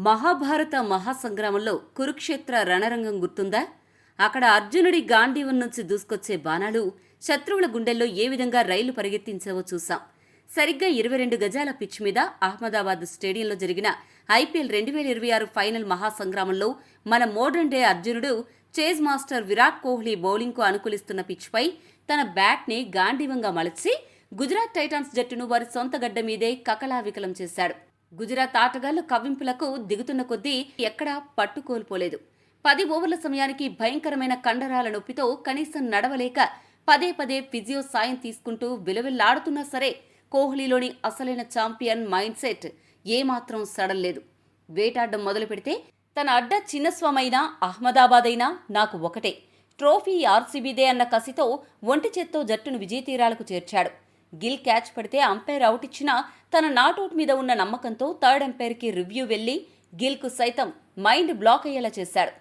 మహాభారత మహాసంగ్రామంలో కురుక్షేత్ర రణరంగం గుర్తుందా? అక్కడ అర్జునుడి గాంధీవం నుంచి దూసుకొచ్చే బాణాలు శత్రువుల గుండెల్లో ఏ విధంగా రైలు పరిగెత్తించావో చూసాం. సరిగ్గా 22 గజాల పిచ్ మీద అహ్మదాబాద్ స్టేడియంలో జరిగిన ఐపీఎల్ 2026 ఫైనల్ మహాసంగ్రామంలో మన మోడర్న్ డే అర్జునుడు చేజ్ మాస్టర్ విరాట్ కోహ్లీ బౌలింగ్కు అనుకూలిస్తున్న పిచ్పై తన బ్యాట్ని గాంధీవంగా మలచి గుజరాత్ టైటాన్స్ జట్టును వారి సొంత గడ్డ మీదే కకలావికలం చేశాడు. గుజరాత్ ఆటగాళ్లు కవ్వింపులకు దిగుతున్న కొద్దీ ఎక్కడా పట్టుకోల్పోలేదు. 10 ఓవర్ల సమయానికి భయంకరమైన కండరాల నొప్పితో కనీసం నడవలేక పదే పదే ఫిజియో సాయం తీసుకుంటూ విలవిల్లాడుతున్నా సరే కోహ్లీలోని అసలైన ఛాంపియన్ మైండ్ సెట్ ఏమాత్రం సడల్లేదు. వేటాడ్డం మొదలు పెడితే తన అడ్డ చిన్నస్వామైనా అహ్మదాబాద్ అయినా నాకు ఒకటే, ట్రోఫీ ఆర్సీబీదే అన్న కసితో ఒంటి చేత్తో జట్టును విజయతీరాలకు చేర్చాడు. గిల్ క్యాచ్ పడితే అంపైర్ అవుట్ ఇచ్చినా తన నాట్అవుట్ మీద ఉన్న నమ్మకంతో థర్డ్ అంపైర్కి రివ్యూ వెళ్లి గిల్కు సైతం మైండ్ బ్లాక్ అయ్యేలా చేశాడు.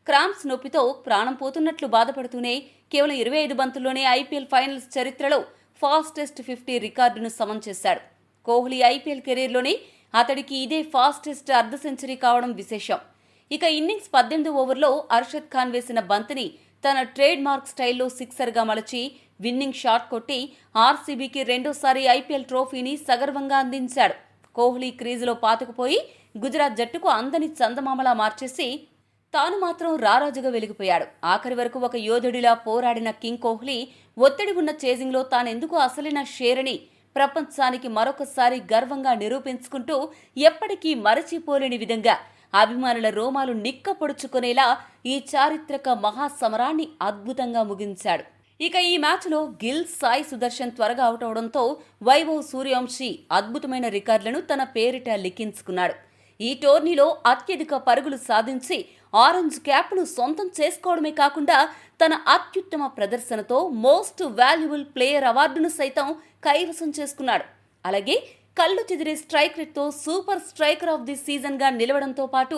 క్రాంప్స్ నొప్పితో ప్రాణం పోతున్నట్లు బాధపడుతూనే కేవలం 25 బంతుల్లోనే ఐపీఎల్ ఫైనల్స్ చరిత్రలో ఫాస్టెస్ట్ 50 రికార్డును సమం చేశాడు. కోహ్లీ ఐపీఎల్ కెరీర్లోనే అతడికి ఇదే ఫాస్టెస్ట్ అర్ధ సెంచరీ కావడం విశేషం. ఇక ఇన్నింగ్స్ 18 ఓవర్లో అర్షద్ ఖాన్ వేసిన బంతిని తన ట్రేడ్ మార్క్ స్టైల్లో సిక్సర్గా మలచి విన్నింగ్ షాట్ కొట్టి ఆర్సీబీకి రెండోసారి ఐపీఎల్ ట్రోఫీని సగర్వంగా అందించాడు. కోహ్లీ క్రీజులో పాతుకుపోయి గుజరాత్ జట్టుకు అందని చందమామలా మార్చేసి తాను మాత్రం రారాజుగా వెలిగిపోయాడు. ఆఖరి వరకు ఒక యోధుడిలా పోరాడిన కింగ్ కోహ్లీ ఒత్తిడి ఉన్న చేజింగ్లో తానెందుకు అసలైన షేరని ప్రపంచానికి మరొకసారి గర్వంగా నిరూపించుకుంటూ ఎప్పటికీ మరచిపోలేని విధంగా అభిమానుల రోమాలు నిక్కపొడుచుకునేలా ఈ చారిత్రక మహాసమరాన్ని అద్భుతంగా ముగించాడు. ఇక ఈ మ్యాచ్లో గిల్, సాయి సుదర్శన్ త్వరగా అవుట్ అవడంతో వైభవ్ సూర్యవంశీ అద్భుతమైన రికార్డులను తన పేరిట లిఖించుకున్నాడు. ఈ టోర్నీలో అత్యధిక పరుగులు సాధించి ఆరెంజ్ క్యాప్ను సొంతం చేసుకోవడమే కాకుండా తన అత్యుత్తమ ప్రదర్శనతో మోస్ట్ వాల్యుబుల్ ప్లేయర్ అవార్డును సైతం కైవసం చేసుకున్నాడు. అలాగే కళ్ళు చెదిరే స్ట్రైక్ రేట్తో సూపర్ స్ట్రైకర్ ఆఫ్ ది సీజన్గా నిలవడంతో పాటు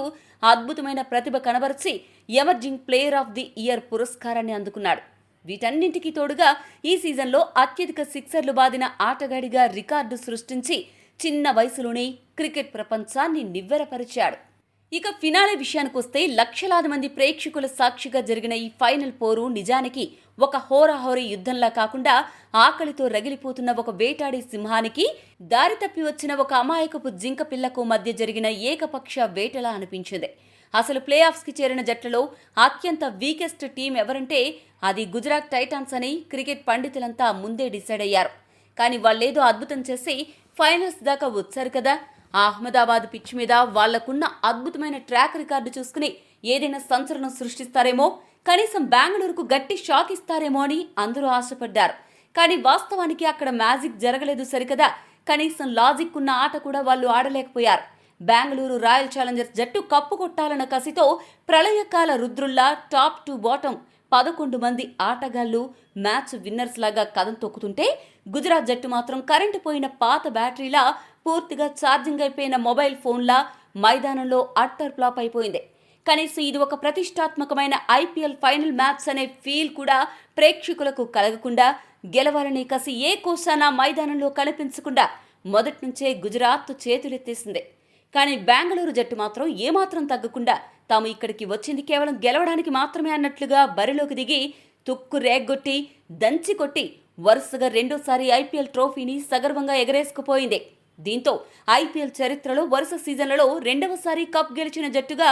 అద్భుతమైన ప్రతిభ కనబరిచి emerging player of the year పురస్కారాన్ని అందుకున్నాడు. వీటన్నింటికీ తోడుగా ఈ సీజన్లో అత్యధిక సిక్సర్లు బాదిన ఆటగాడిగా రికార్డు సృష్టించి చిన్న వయసులోనే క్రికెట్ ప్రపంచాన్ని నివ్వెరపరిచాడు. ఇక ఫినాలే విషయానికొస్తే లక్షలాది మంది ప్రేక్షకుల సాక్షిగా జరిగిన ఈ ఫైనల్ పోరు నిజానికి ఒక హోరాహోరీ యుద్ధంలా కాకుండా ఆకలితో రగిలిపోతున్న ఒక వేటాడి సింహానికి దారి తప్పి వచ్చిన ఒక అమాయకపు జింక పిల్లకు మధ్య జరిగిన ఏకపక్ష వేటలా అనిపించింది. అసలు ప్లే ఆఫ్స్కి చేరిన జట్లలో అత్యంత వీకెస్ట్ టీం ఎవరంటే అది గుజరాత్ టైటాన్స్ అని క్రికెట్ పండితులంతా ముందే డిసైడ్ అయ్యారు. కానీ వాళ్ళేదో అద్భుతం చేసి ఫైనల్స్ దాకా వచ్చారు కదా. ఆ అహ్మదాబాద్ పిచ్ మీద వాళ్లకున్న అద్భుతమైన ట్రాక్ రికార్డు చూసుకుని ఏదైనా సంచలనం సృష్టిస్తారేమో, కనీసం బెంగళూరుకు గట్టి షాక్ ఇస్తారేమో అని అందరూ ఆశపడ్డారు. కానీ వాస్తవానికి అక్కడ మ్యాజిక్ జరగలేదు సరికదా. కనీసం లాజిక్ ఉన్న ఆట కూడా వాళ్ళు ఆడలేకపోయారు. బెంగళూరు రాయల్ ఛాలెంజర్స్ జట్టు కప్పు కొట్టాలన్న కసితో ప్రళయకాల రుద్రుల్లా టాప్ టు బాటం 11 మంది ఆటగాళ్లు మ్యాచ్ విన్నర్స్ లాగా కదం తొక్కుతుంటే గుజరాత్ జట్టు మాత్రం కరెంటు పోయిన పాత బ్యాటరీలా పూర్తిగా ఛార్జింగ్ అయిపోయిన మొబైల్ ఫోన్లా మైదానంలో అట్టర్ ఫ్లాప్ అయిపోయింది. కనీసం ఇది ఒక ప్రతిష్టాత్మకమైన ఐపీఎల్ ఫైనల్ మ్యాచ్ అనే ఫీల్ కూడా ప్రేక్షకులకు కలగకుండా గెలవాలనే కసి ఏ కోసానా మైదానంలో కనిపించకుండా మొదటి నుంచే గుజరాత్ చేతులెత్తేసింది. కానీ బెంగళూరు జట్టు మాత్రం ఏమాత్రం తగ్గకుండా తాము ఇక్కడికి వచ్చింది కేవలం గెలవడానికి మాత్రమే అన్నట్లుగా బరిలోకి దిగి తుక్కు రేగ్గొట్టి దంచి కొట్టి వరుసగా రెండోసారి ఐపీఎల్ ట్రోఫీని సగర్వంగా ఎగరేసుకుపోయింది. దీంతో ఐపీఎల్ చరిత్రలో వరుస సీజన్లలో రెండవసారి కప్ గెలిచిన జట్టుగా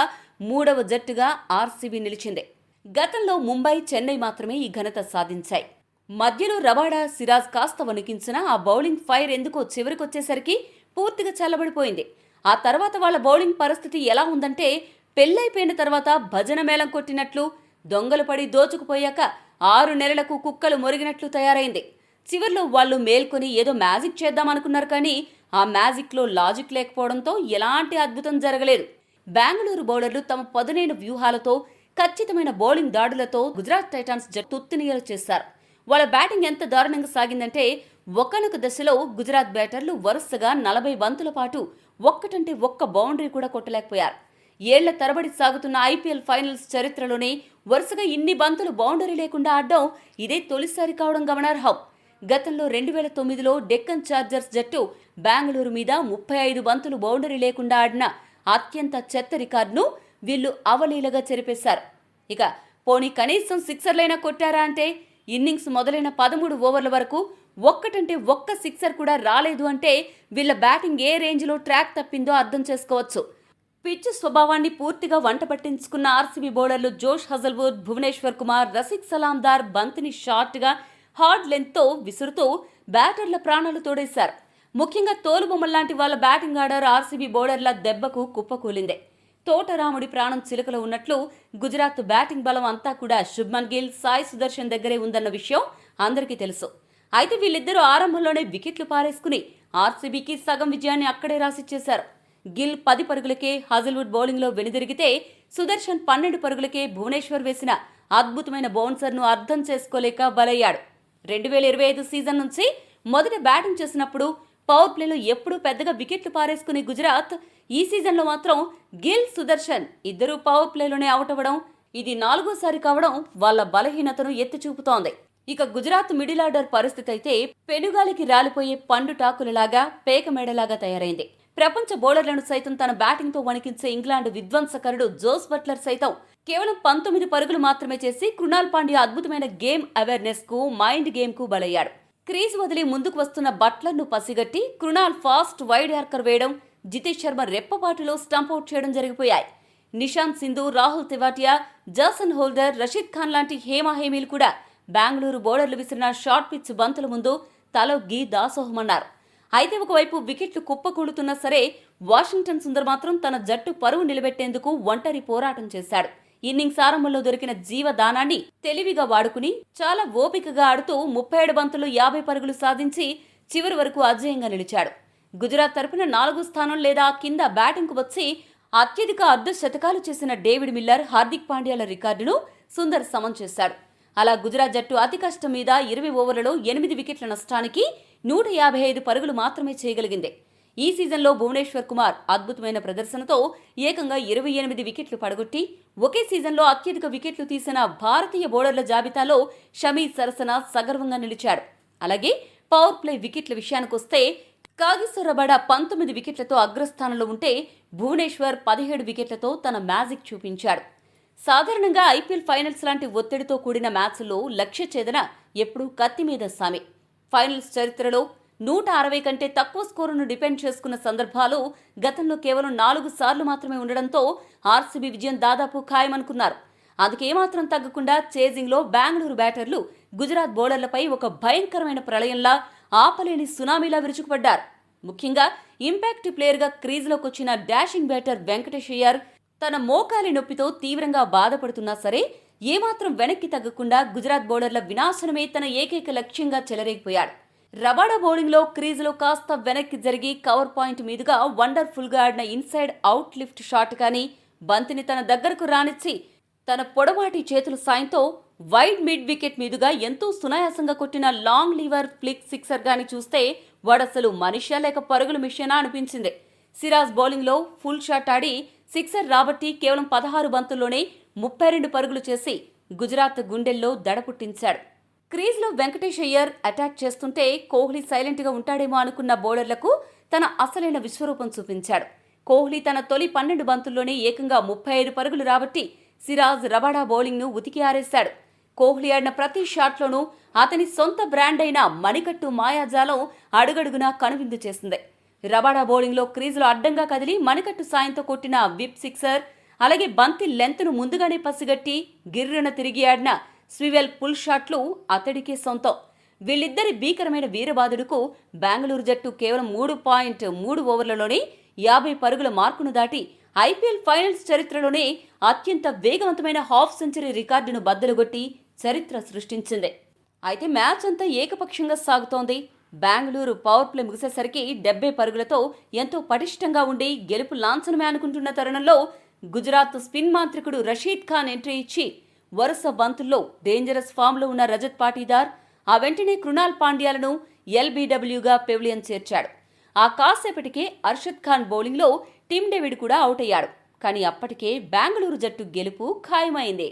3వ జట్టుగా ఆర్సీబీ నిలిచింది. గతంలో ముంబై, చెన్నై మాత్రమే ఈ ఘనత సాధించాయి. మధ్యలో రబాడా, సిరాజ్ కాస్త వణికించిన ఆ బౌలింగ్ ఫైర్ ఎందుకో చివరికొచ్చేసరికి పూర్తిగా చల్లబడిపోయింది. ఆ తర్వాత వాళ్ళ బౌలింగ్ పరిస్థితి ఎలా ఉందంటే పెళ్లైపోయిన తర్వాత భజన మేళం కొట్టినట్లు, దొంగలు పడి దోచుకుపోయాక 6 నెలలకు కుక్కలు మొరిగినట్లు తయారైంది. చివర్లో వాళ్ళు మేల్కొని ఏదో మ్యాజిక్ చేద్దామనుకున్నారు. కానీ ఆ మ్యాజిక్లో లాజిక్ లేకపోవడంతో ఎలాంటి అద్భుతం జరగలేదు. బెంగళూరు బౌలర్లు తమ పదునైన వ్యూహాలతో, ఖచ్చితమైన బౌలింగ్ దాడులతో గుజరాత్ టైటాన్స్ జట్టు తుత్తినియలు చేశారు. వాళ్ళ బ్యాటింగ్ ఎంత దారుణంగా సాగిందంటే ఒక్కనొక దశలో గుజరాత్ బ్యాటర్లు వరుసగా 40 బంతుల పాటు ఒక్కటంటే ఒక్క బౌండరీ కూడా కొట్టలేకపోయారు. ఏళ్ల తరబడి సాగుతున్న ఐపీఎల్ ఫైనల్స్ చరిత్రలోనే వరుసగా ఇన్ని బంతులు బౌండరీ లేకుండా ఆడడం ఇదే తొలిసారి కావడం గమనార్హం. గతంలో 2009లో డెక్కన్ చార్జర్స్ జట్టు బెంగళూరు మీద 35 బంతులు బౌండరీ లేకుండా ఆడిన అత్యంత చెత్త రికార్డును వీళ్ళు అవలీలగా చెరిపేశారు. ఇక పోనీ కనీసం సిక్సర్లైనా కొట్టారా అంటే ఇన్నింగ్స్ మొదలైన 13 ఓవర్ల వరకు ఒక్కటంటే ఒక్క సిక్సర్ కూడా రాలేదు అంటే వీళ్ళ బ్యాటింగ్ ఏ రేంజ్లో ట్రాక్ తప్పిందో అర్థం చేసుకోవచ్చు. పిచ్ స్వభావాన్ని పూర్తిగా వంట పట్టించుకున్న ఆర్సీబీ బౌలర్లు జోష్ హజల్వుడ్, భువనేశ్వర్ కుమార్, రసిక్ సలాందార్ బంతిని షార్ట్గా హార్డ్ లెంత్తో విసురుతూ బ్యాటర్ల ప్రాణాలు తోడేశారు. ముఖ్యంగా తోలుబొమ్మల్లాంటి వాళ్ళ బ్యాటింగ్ ఆర్డర్ ఆర్సీబీ బౌలర్ల దెబ్బకు కుప్పకూలిందే. తోటరాముడి ప్రాణం చిలుకలో ఉన్నట్లు గుజరాత్ బ్యాటింగ్ బలం అంతా కూడా శుభ్మన్ గిల్, సాయి సుదర్శన్ దగ్గరే ఉందన్న విషయం అందరికీ తెలుసు. అయితే వీళ్ళిద్దరూ ఆరంభంలోనే వికెట్లు పారేసుకుని ఆర్సీబీకి సగం విజయాన్ని అక్కడే రాసిచ్చేశారు. గిల్ 10 పరుగులకే హజల్వుడ్ బౌలింగ్లో వెనుదిరిగితే సుదర్శన్ 12 పరుగులకే భువనేశ్వర్ వేసిన అద్భుతమైన బౌన్సర్ను అర్థం చేసుకోలేక బలయ్యాడు. 2025 సీజన్ నుంచి మొదట బ్యాటింగ్ చేసినప్పుడు పవర్ ప్లేలో ఎప్పుడూ పెద్దగా వికెట్లు పారేసుకునే గుజరాత్ ఈ సీజన్లో మాత్రం గిల్, సుదర్శన్ ఇద్దరూ పవర్ ప్లేలోనే అవుట్ అవ్వడం, ఇది 4వ సారి కావడం వాళ్ళ బలహీనతను ఎత్తి చూపుతోంది. ఇక గుజరాత్ మిడిల్ ఆర్డర్ పరిస్థితి అయితే పెనుగాలికి రాలిపోయే పండు టాకులలాగా పేక మేడలాగా తయారైంది. ప్రపంచ బౌలర్లను సైతం తన బ్యాటింగ్తో వణికించే ఇంగ్లాండ్ విధ్వంసకరుడు జోస్ బట్లర్ సైతం కేవలం 19 పరుగులు మాత్రమే చేసి కృణాల్ పాండ్యా అద్భుతమైన గేమ్ అవేర్నెస్ కు, మైండ్ గేమ్ కు బలయ్యాడు. క్రీజ్ వదిలి ముందుకు వస్తున్న బట్లర్ను పసిగట్టి కృణాల్ ఫాస్ట్ వైడ్ యార్కర్ వేయడం, జితేష్ శర్మ రెప్పపాటులో స్టంపౌట్ చేయడం జరిగిపోయాయి. నిషాంత్ సింధు, రాహుల్ తెవాటియా, జాసన్ హోల్డర్, రషీద్ ఖాన్ లాంటి హేమీలు కూడా బెంగళూరు బౌలర్లు విసిరిన షార్ట్ పిచ్ బంతుల ముందు తలొగ్గి దాసోహమన్నారు. అయితే ఒకవైపు వికెట్లు కుప్పకూలుతున్నా సరే వాషింగ్టన్ సుందర్ మాత్రం తన జట్టు పరువు నిలబెట్టేందుకు ఒంటరి పోరాటం చేశాడు. ఇన్నింగ్స్ ఆరంభంలో దొరికిన జీవదానాన్ని తెలివిగా వాడుకుని చాలా ఓపికగా ఆడుతూ 37 బంతులు 50 పరుగులు సాధించి చివరి వరకు అజేయంగా నిలిచాడు. గుజరాత్ తరపున 4వ స్థానం లేదా కింద బ్యాటింగ్కు వచ్చి అత్యధిక అర్ధ శతకాలు చేసిన డేవిడ్ మిల్లర్, హార్దిక్ పాండ్యాల రికార్డును సుందర్ సమం చేశాడు. అలా గుజరాత్ జట్టు అతి కష్టం మీద 20 ఓవర్లలో 8 వికెట్ల నష్టానికి 155 పరుగులు మాత్రమే చేయగలిగింది. ఈ సీజన్లో భువనేశ్వర్ కుమార్ అద్భుతమైన ప్రదర్శనతో ఏకంగా 28 వికెట్లు పడగొట్టి ఒకే సీజన్లో అత్యధిక వికెట్లు తీసిన భారతీయ బౌలర్ల జాబితాలో షమీ సరసన సగర్వంగా నిలిచాడు. అలాగే పవర్ ప్లే వికెట్ల విషయానికొస్తే కాగిసో రబాడా 19 వికెట్లతో అగ్రస్థానంలో ఉంటే భువనేశ్వర్ 17 వికెట్లతో తన మ్యాజిక్ చూపించాడు. సాధారణంగా ఐపీఎల్ ఫైనల్స్ లాంటి ఒత్తిడితో కూడిన మ్యాచ్ల్లో లక్ష్య ఛేదన ఎప్పుడూ కత్తి మీద సామే. ఫైనల్స్ చరిత్రలో 160 కంటే తక్కువ స్కోరును డిపెండ్ చేసుకున్న సందర్భాలు గతంలో కేవలం 4 సార్లు మాత్రమే ఉండడంతో ఆర్సీబీ విజయం దాదాపు ఖాయమనుకున్నారు. అందుకేమాత్రం తగ్గకుండా చేజింగ్లో బెంగళూరు బ్యాటర్లు గుజరాత్ బౌలర్లపై ఒక భయంకరమైన ప్రళయంలా ఆపలేని సునామీలా విరుచుకుపడ్డారు. ముఖ్యంగా ఇంపాక్ట్ ప్లేయర్గా క్రీజ్లోకి వచ్చిన డాషింగ్ బ్యాటర్ వెంకటేష్ అయ్యర్ తన మోకాలి నొప్పితో తీవ్రంగా బాధపడుతున్నా సరే ఏమాత్రం వెనక్కి తగ్గకుండా గుజరాత్ బౌలర్ల వినాశనమే తన ఏకైక లక్ష్యంగా చెలరేగిపోయాడు. రబాడా బౌలింగ్లో క్రీజులో కాస్త వెనక్కి జరిగి కవర్ పాయింట్ మీదుగా వండర్ఫుల్గా ఆడిన ఇన్సైడ్ అవుట్ లిఫ్ట్ షాట్ కానీ, బంతిని తన దగ్గరకు రానిచ్చి తన పొడవాటి చేతుల సాయంతో వైడ్ మిడ్ వికెట్ మీదుగా ఎంతో సునాయాసంగా కొట్టిన లాంగ్ లీవర్ ఫ్లిక్ సిక్సర్ గాని చూస్తే వాడసలు మనిషా లేక పరుగుల మిషనా అనిపించింది. సిరాజ్ బౌలింగ్లో ఫుల్ షాట్ ఆడి సిక్సర్ రాబట్టి కేవలం 16 బంతుల్లోనే 32 పరుగులు చేసి గుజరాత్ గుండెల్లో దడ పుట్టించాడు. క్రీజ్లో వెంకటేష్ అయ్యర్ అటాక్ చేస్తుంటే కోహ్లీ సైలెంట్గా ఉంటాడేమో అనుకున్న బౌలర్లకు తన అసలైన విశ్వరూపం చూపించాడు. కోహ్లీ తన తొలి 12 బంతుల్లోనే ఏకంగా 35 పరుగులు రాబట్టి సిరాజ్, రబాడా బౌలింగ్ను ఉతికి ఆరేశాడు. కోహ్లీ ఆడిన ప్రతి షాట్లోనూ అతని సొంత బ్రాండ్ అయిన మణికట్టు మాయాజాలం అడుగడుగునా కనువిందు చేసింది. రబాడా బౌలింగ్లో క్రీజులో అడ్డంగా కదిలి మణికట్టు సాయంతో కొట్టిన విప్ సిక్సర్, అలాగే బంతి లెంత్ను ముందుగానే పసిగట్టి గిర్రన తిరిగి ఆడిన స్వివెల్ పుల్ షాట్లు అతడికే సొంతం. వీళ్ళిద్దరి భీకరమైన వీరబాదుడుకు బెంగళూరు జట్టు కేవలం 3.3 ఓవర్లలోనే 50 పరుగుల మార్కును దాటి ఐపీఎల్ ఫైనల్స్ చరిత్రలోనే అత్యంత వేగవంతమైన హాఫ్ సెంచరీ రికార్డును బద్దలుగొట్టి చరిత్ర సృష్టించింది. అయితే మ్యాచ్ అంతా ఏకపక్షంగా సాగుతోంది. బెంగళూరు పవర్ ప్లే ముగిసేసరికి 70 పరుగులతో ఎంతో పటిష్టంగా ఉండి గెలుపు లాంఛనమే అనుకుంటున్న తరుణంలో గుజరాత్ స్పిన్ మాంత్రికుడు రషీద్ ఖాన్ ఎంట్రీ ఇచ్చి వరుస బంతుల్లో డేంజరస్ ఫామ్లో ఉన్న రజత్ పాటీదార్ ఆ వెంటనే కృణాల్ పాండ్యాలను ఎల్బీడబ్ల్యూగా పెవిలియన్ చేర్చాడు. ఆ కాసేపటికే అర్షద్ ఖాన్ బౌలింగ్లో టిమ్ డేవిడ్ కూడా అవుట్ అయ్యాడు. కానీ అప్పటికే బెంగళూరు జట్టు గెలుపు ఖాయమైంది.